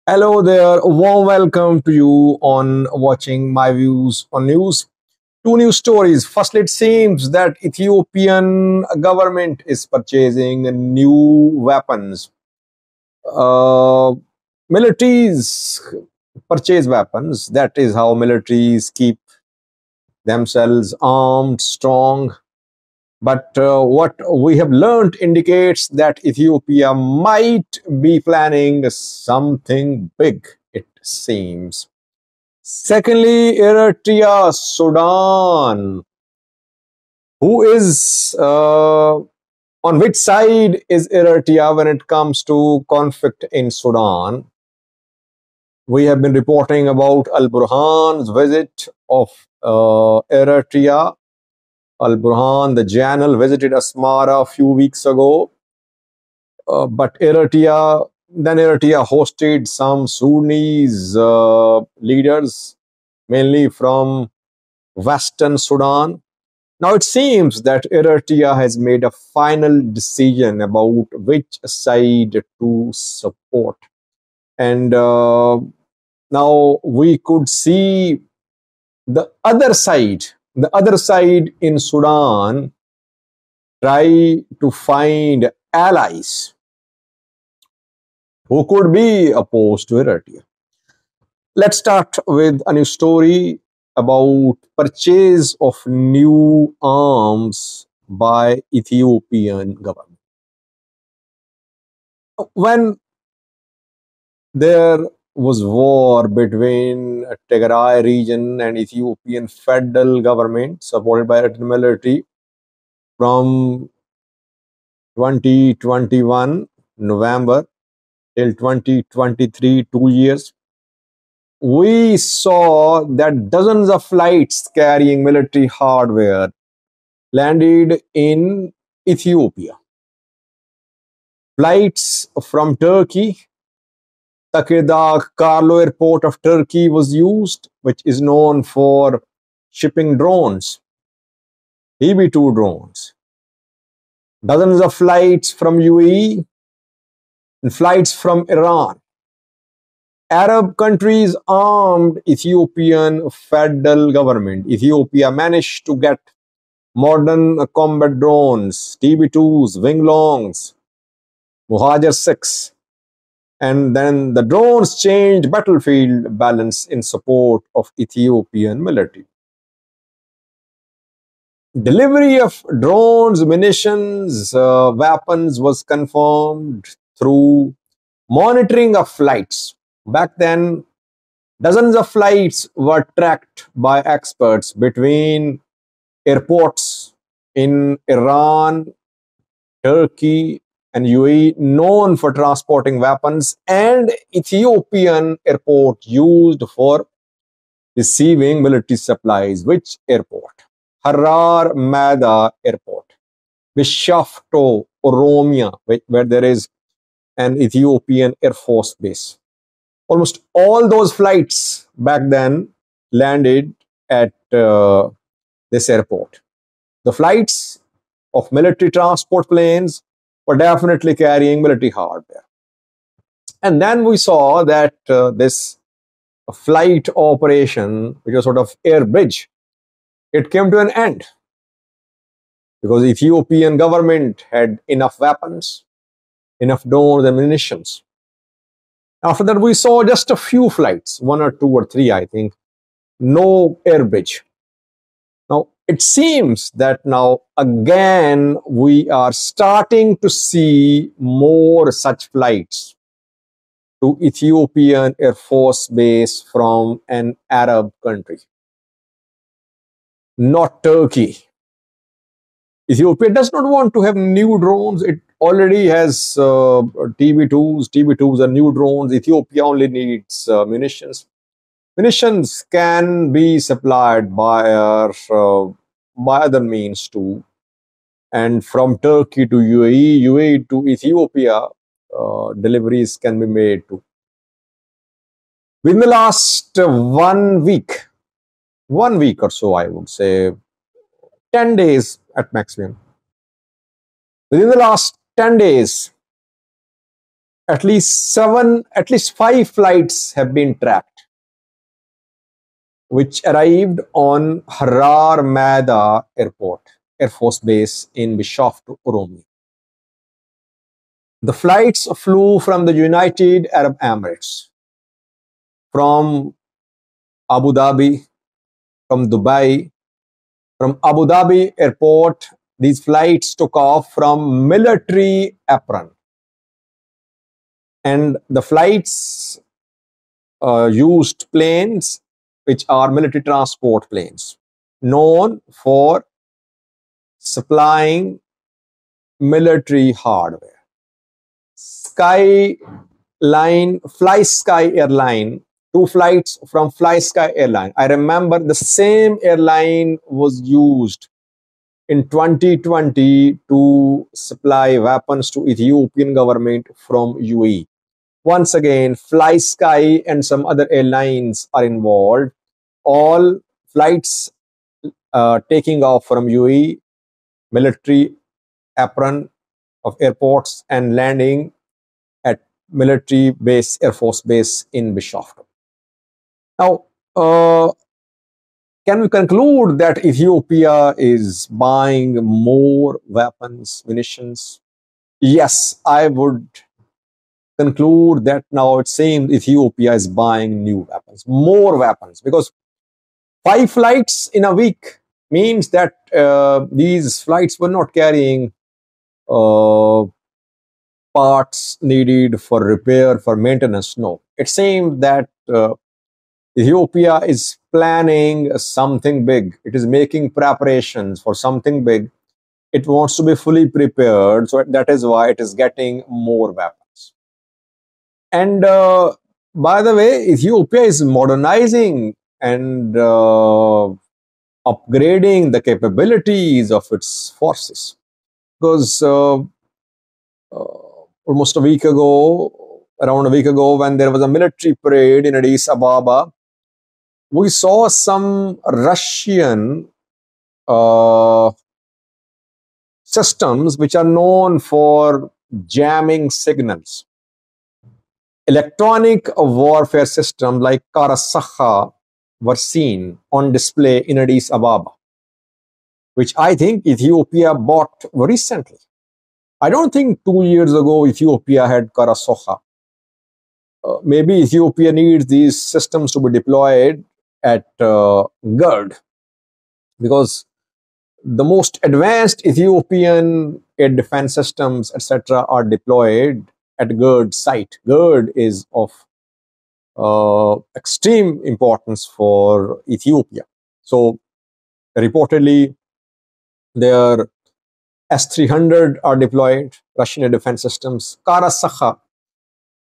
Hello there, a warm welcome to you on watching my views on news. Two news stories. Firstly, it seems that Ethiopian government is purchasing new weapons. Uh, Militaries purchase weapons. That is how militaries keep themselves armed, strong. But what we have learned indicates that Ethiopia might be planning something big, it seems. Secondly, Eritrea Sudan. Who is on which side is Eritrea when it comes to conflict in Sudan? We have been reporting about Al Burhan's visit of Eritrea. Al Burhan, the general, visited Asmara a few weeks ago. But Eritrea hosted some Sudanese leaders, mainly from Western Sudan. Now it seems that Eritrea has made a final decision about which side to support. And now we could see the other side in Sudan try to find allies who could be opposed to Eritrea. Let's start with a new story about purchase of new arms by Ethiopian government. When there was war between Tigray region and Ethiopian federal government supported by Eritrean military from 2021 November till 2023, 2 years, we saw that dozens of flights carrying military hardware landed in Ethiopia. Flights from Turkey, Tekirdağ Carlo Airport of Turkey was used, which is known for shipping drones, TB2 drones. Dozens of flights from UAE and flights from Iran. Arab countries armed Ethiopian federal government. Ethiopia managed to get modern combat drones, TB2s, Winglongs, Muhajir 6. And then the drones changed battlefield balance in support of Ethiopian military. Delivery of drones, munitions, weapons was confirmed through monitoring of flights. Back then, dozens of flights were tracked by experts between airports in Iran, Turkey, and UAE, known for transporting weapons, and Ethiopian airport used for receiving military supplies. Which airport? Harar Mada Airport, Bishafto, Oromia, where there is an Ethiopian Air Force base. Almost all those flights back then landed at this airport. The flights of military transport planes were definitely carrying military hardware. And then we saw that this flight operation, which was sort of air bridge, it came to an end because the Ethiopian government had enough weapons, enough drones and munitions. After that, we saw just a few flights, one or two or three, I think, no air bridge. Now, it seems that now again we are starting to see more such flights to Ethiopian Air Force base from an Arab country, not Turkey. Ethiopia does not want to have new drones. It already has TB2s. TB2s are new drones. Ethiopia only needs munitions. Munitions can be supplied by other means too. And from Turkey to UAE, UAE to Ethiopia, deliveries can be made too. Within the last 1 week or so, I would say, 10 days at maximum. Within the last 10 days, at least five flights have been tracked, which arrived on Harar Mada Airport, Air Force Base in Bishoftu, Oromiya. The flights flew from the United Arab Emirates, from Abu Dhabi, from Dubai. From Abu Dhabi Airport, these flights took off from military apron. And the flights used planes which are military transport planes, known for supplying military hardware. Fly Sky Airline, two flights from Fly Sky Airline. I remember the same airline was used in 2020 to supply weapons to Ethiopian government from UAE. Once again, Fly Sky and some other airlines are involved. All flights taking off from UAE, military apron of airports, and landing at military base, Air Force Base in Bishoftu. Now, can we conclude that Ethiopia is buying more weapons, munitions? Yes, I would conclude that now it seems Ethiopia is buying new weapons, more weapons, because 5 flights in a week means that these flights were not carrying parts needed for repair, for maintenance. No, it seems that Ethiopia is planning something big. It is making preparations for something big. It wants to be fully prepared. So that is why it is getting more weapons. And by the way, Ethiopia is modernizing and upgrading the capabilities of its forces. Because almost around a week ago, when there was a military parade in Addis Ababa, we saw some Russian systems which are known for jamming signals. Electronic warfare systems like Karasakha were seen on display in Addis Ababa, which I think Ethiopia bought recently. I don't think 2 years ago Ethiopia had Karasakha. Maybe Ethiopia needs these systems to be deployed at GERD, because the most advanced Ethiopian air defense systems, etc., are deployed at GERD site. GERD is of extreme importance for Ethiopia. So reportedly, their S-300 are deployed, Russian air defense systems. Karasakha,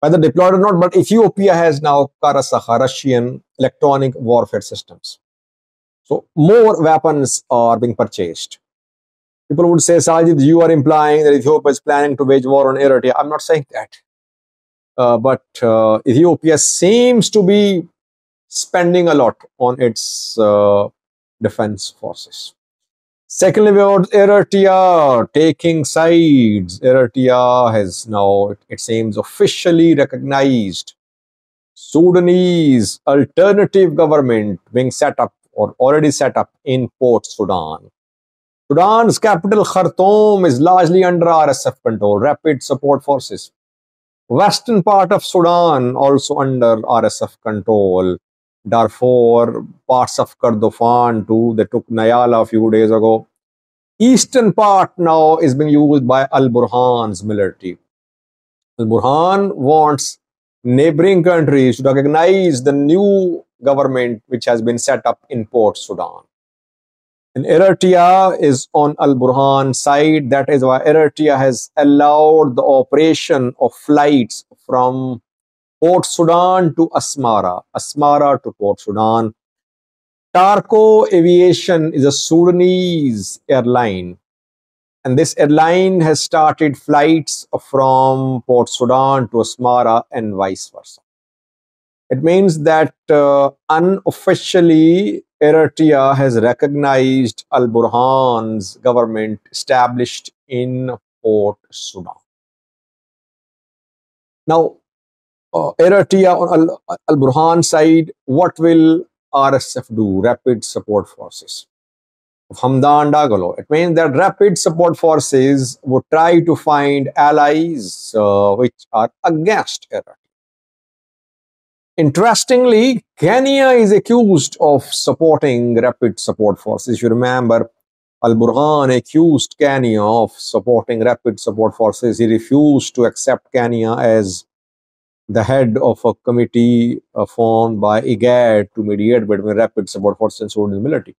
whether deployed or not, but Ethiopia has now Karasakha, Russian electronic warfare systems. So more weapons are being purchased. People would say, Sajid, you are implying that Ethiopia is planning to wage war on Eritrea. I'm not saying that. But Ethiopia seems to be spending a lot on its defense forces. Secondly, about Eritrea taking sides. Eritrea has now, it seems, officially recognized Sudanese alternative government being set up or already set up in Port Sudan. Sudan's capital Khartoum is largely under RSF control, Rapid Support Forces. Western part of Sudan also under RSF control. Darfur, parts of Kordofan too. They took Nyala a few days ago. Eastern part now is being used by Al-Burhan's military. Al-Burhan wants neighboring countries to recognize the new government which has been set up in Port Sudan. And Eritrea is on Al-Burhan's side. That is why Eritrea has allowed the operation of flights from Port Sudan to Asmara, Asmara to Port Sudan. Tarko Aviation is a Sudanese airline, and this airline has started flights from Port Sudan to Asmara and vice versa. It means that unofficially Eritrea has recognized Al-Burhan's government established in Port Sudan. Now, Eritrea on Al-Burhan side, what will RSF do? Rapid Support Forces of Hamdan Dagalo. It means that Rapid Support Forces would try to find allies which are against Eritrea. Interestingly, Kenya is accused of supporting Rapid Support Forces. If you remember, Al-Burhan accused Kenya of supporting Rapid Support Forces. He refused to accept Kenya as the head of a committee formed by IGAD to mediate between Rapid Support Forces and Sudanese military.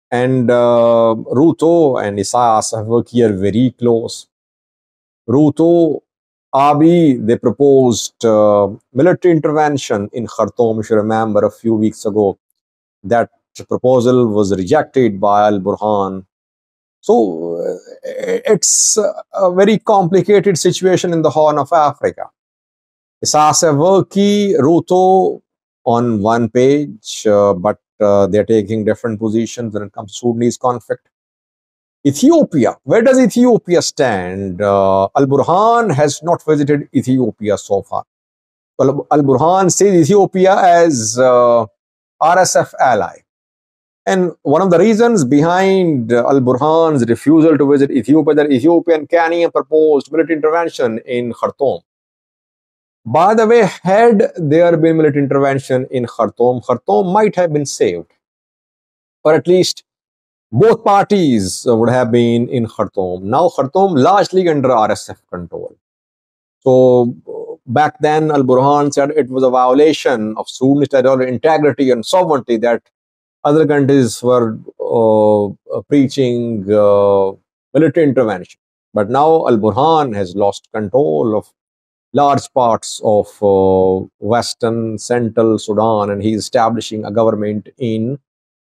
And Ruto and Isaias Afwerki are very close. Ruto, Abiy, they proposed military intervention in Khartoum, if you remember, a few weeks ago. That proposal was rejected by Al-Burhan. So it's a very complicated situation in the Horn of Africa. Isaias Afwerki, Ruto on one page, but they're taking different positions when it comes to Sudanese conflict. Ethiopia, where does Ethiopia stand? Al-Burhan has not visited Ethiopia so far. Al-Burhan sees Ethiopia as RSF ally. And one of the reasons behind Al-Burhan's refusal to visit Ethiopia, that Ethiopia and Kenya proposed military intervention in Khartoum. By the way, had there been military intervention in Khartoum, Khartoum might have been saved. Or at least both parties would have been in Khartoum. Now Khartoum largely under RSF control. So back then Al-Burhan said it was a violation of Sudanese territorial integrity and sovereignty that other countries were preaching military intervention. But now Al-Burhan has lost control of large parts of Western, Central Sudan, and he's establishing a government in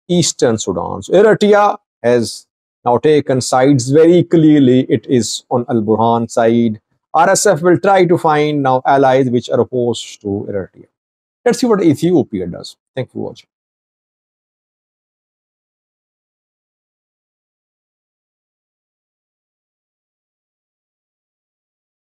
Eastern Sudan. So Eritrea has now taken sides very clearly. It is on Al-Burhan side. RSF will try to find now allies which are opposed to Eritrea. Let's see what Ethiopia does. Thank you for watching.